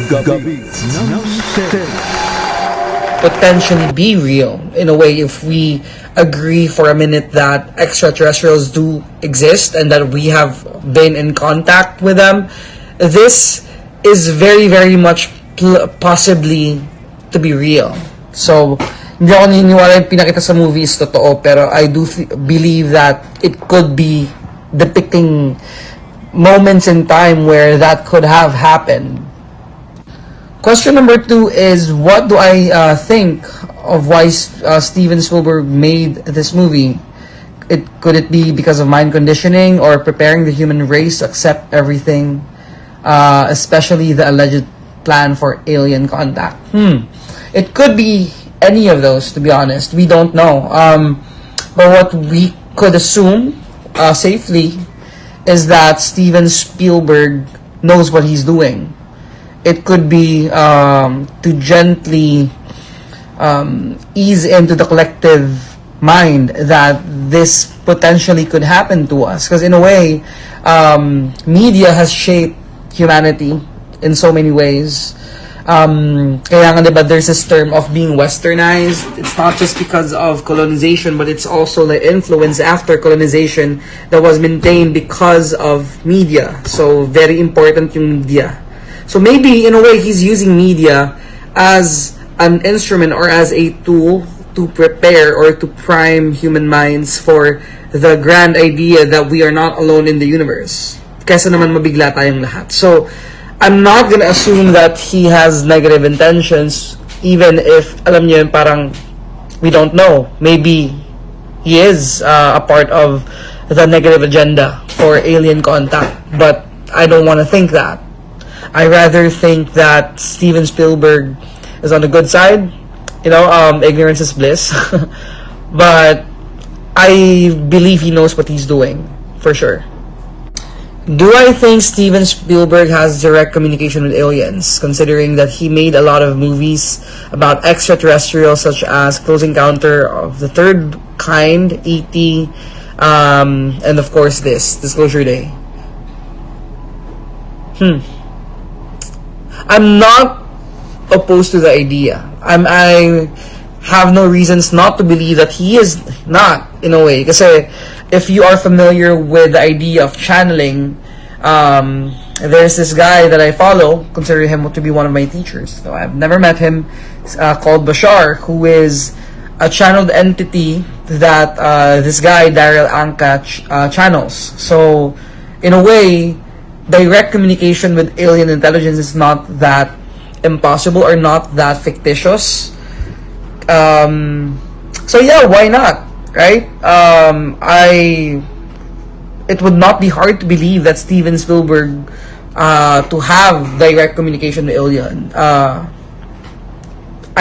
Gabi ng potentially be real in a way if we agree for a minute that extraterrestrials do exist and that we have been in contact with them. This is very very much possibly to be real. So hindi ako naniniwala yung pinakita sa movie is totoo, pero I do believe that it could be depicting moments in time where that could have happened. Question number 2 is, what do I think of why Steven Spielberg made this movie? Could it be because of mind conditioning or preparing the human race to accept everything, especially the alleged plan for alien contact? It could be any of those, to be honest. We don't know. But what we could assume safely is that Steven Spielberg knows what he's doing. It could be to gently ease into the collective mind that this potentially could happen to us. Because in a way, media has shaped humanity in so many ways. Kaya nga diba, there's this term of being westernized. It's not just because of colonization, but it's also the influence after colonization that was maintained because of media. So very important yung media. So maybe in a way he's using media as an instrument or as a tool to prepare or to prime human minds for the grand idea that we are not alone in the universe. Kesa naman mabigla tayong lahat. So I'm not gonna assume that he has negative intentions, even if alam niyo yun, parang we don't know. Maybe he is a part of the negative agenda for alien contact, but I don't want to think that. I rather think that Steven Spielberg is on the good side. You know, ignorance is bliss. But I believe he knows what he's doing, for sure. Do I think Steven Spielberg has direct communication with aliens, considering that he made a lot of movies about extraterrestrials such as Close Encounter of the Third Kind, E.T., and of course this, Disclosure Day? I'm not opposed to the idea. I have no reasons not to believe that he is not, in a way. Kasi if you are familiar with the idea of channeling, there's this guy that I follow, consider him to be one of my teachers. So I've never met him, called Bashar, who is a channeled entity that this guy, Daryl Anka, channels. So in a way, direct communication with alien intelligence is not that impossible or not that fictitious. So yeah, why not, right? It would not be hard to believe that Steven Spielberg to have direct communication with alien. I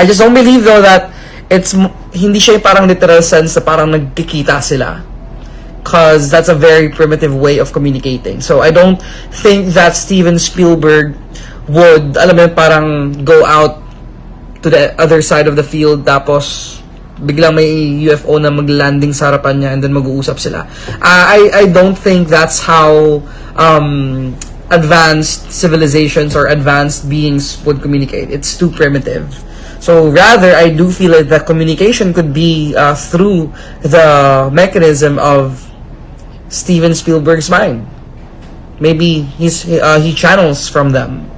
just don't believe though that it's hindi siya parang literal sense na parang nagkikita sila. Because that's a very primitive way of communicating. So I don't think that Steven Spielberg would, alam mo, parang go out to the other side of the field tapos biglang may UFO na maglanding sa harapan niya and then mag-uusap sila. I don't think that's how advanced civilizations or advanced beings would communicate. It's too primitive. So rather, I do feel like the communication could be through the mechanism of Steven Spielberg's mind. Maybe he channels from them.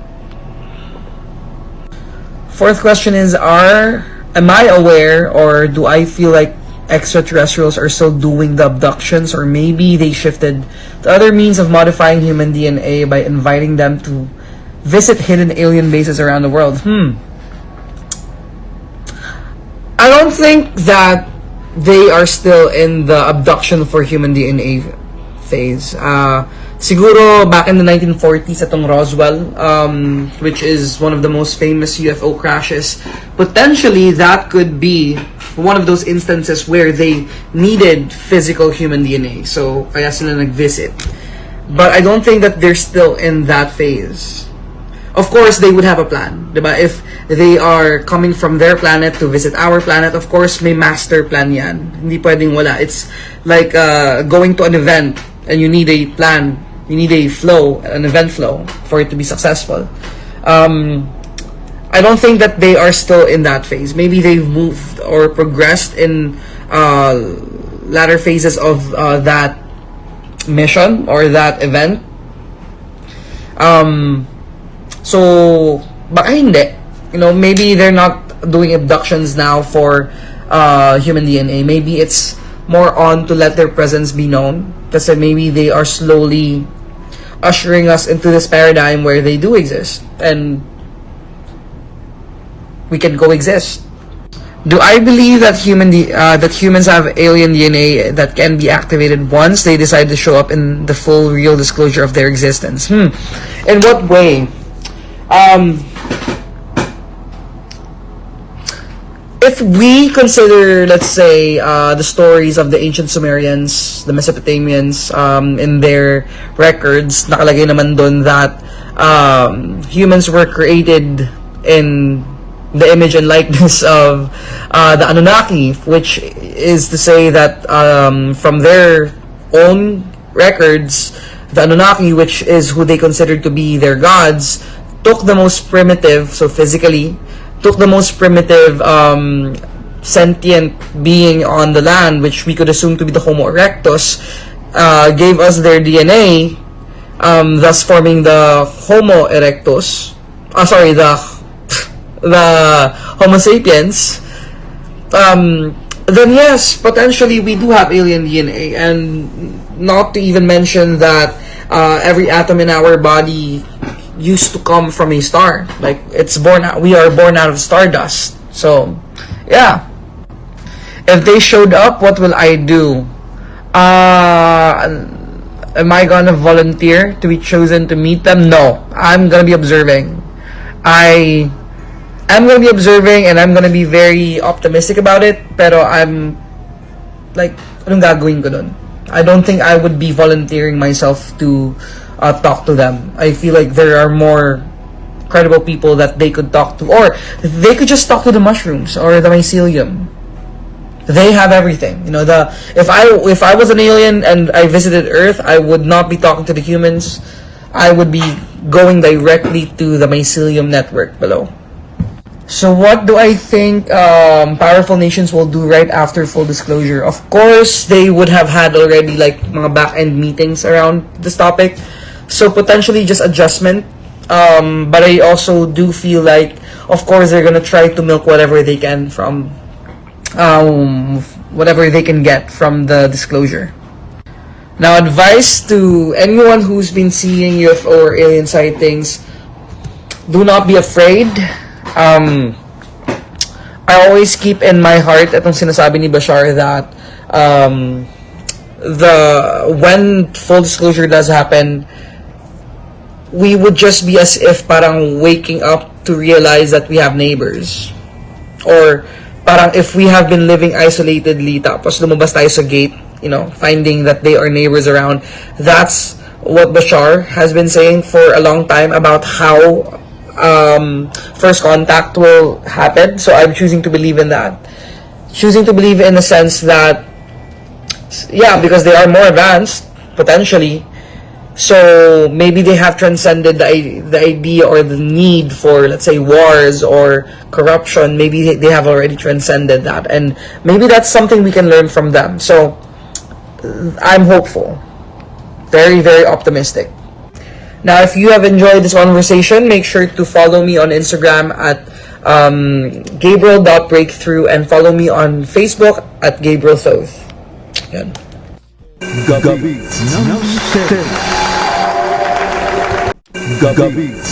Fourth question is, am I aware or do I feel like extraterrestrials are still doing the abductions, or maybe they shifted to other means of modifying human DNA by inviting them to visit hidden alien bases around the world? I don't think that they are still in the abduction for human DNA phase. Siguro back in the 1940s atong Roswell, which is one of the most famous UFO crashes, potentially that could be one of those instances where they needed physical human DNA. So kaya sila nag-visit. But I don't think that they're still in that phase. Of course, they would have a plan, diba? If they are coming from their planet to visit our planet, of course, may master plan yan. Hindi pwedeng wala. It's like going to an event and you need a plan. You need a flow, an event flow for it to be successful. I don't think that they are still in that phase. Maybe they've moved or progressed in latter phases of that mission or that event. So baka hindi. Maybe they're not doing abductions now for human DNA. Maybe it's more on to let their presence be known. Kasi maybe they are slowly ushering us into this paradigm where they do exist and we can coexist. Do I believe that humans have alien DNA that can be activated once they decide to show up in the full real disclosure of their existence? In what way? If we consider, let's say, the stories of the ancient Sumerians, the Mesopotamians, in their records, nakalagay naman dun that humans were created in the image and likeness of the Anunnaki, which is to say that from their own records, the Anunnaki, which is who they considered to be their gods, took the most primitive, so physically, took the most primitive sentient being on the land, which we could assume to be the Homo erectus, gave us their DNA, thus forming the Homo erectus. The Homo sapiens. Then yes, potentially we do have alien DNA, and not to even mention that every atom in our body used to come from a star. Like we are born out of stardust. So yeah, if they showed up, what will I do? Am I gonna volunteer to be chosen to meet them? No, I'm gonna be observing. I'm gonna be observing, and I'm gonna be very optimistic about it. Pero I'm like, anong gagawin ko dun? I don't think I would be volunteering myself to talk to them. I feel like there are more credible people that they could talk to, or they could just talk to the mushrooms or the mycelium. They have everything. If I was an alien and I visited Earth, I would not be talking to the humans. I would be going directly to the mycelium network below. So what do I think powerful nations will do right after full disclosure? Of course, they would have had already like mga back-end meetings around this topic. So potentially just adjustment. But I also do feel like, of course, they're gonna try to milk whatever they can from whatever they can get from the disclosure. Now, advice to anyone who's been seeing UFO or alien sightings: do not be afraid. I always keep in my heart itong sinasabi ni Bashar that when full disclosure does happen, we would just be as if parang waking up to realize that we have neighbors, or parang if we have been living isolatedly tapos lumabas tayo sa gate, finding that they are neighbors around. That's what Bashar has been saying for a long time about how first contact will happen. So I'm choosing to believe in that. Choosing to believe in the sense that, yeah, because they are more advanced, potentially. So maybe they have transcended the idea or the need for, let's say, wars or corruption. Maybe they have already transcended that. And maybe that's something we can learn from them. So I'm hopeful. Very, very optimistic. Now, if you have enjoyed this conversation, make sure to follow me on Instagram at Gabriel.breakthrough and follow me on Facebook at Gabriel Thot. Yan. Gabi ng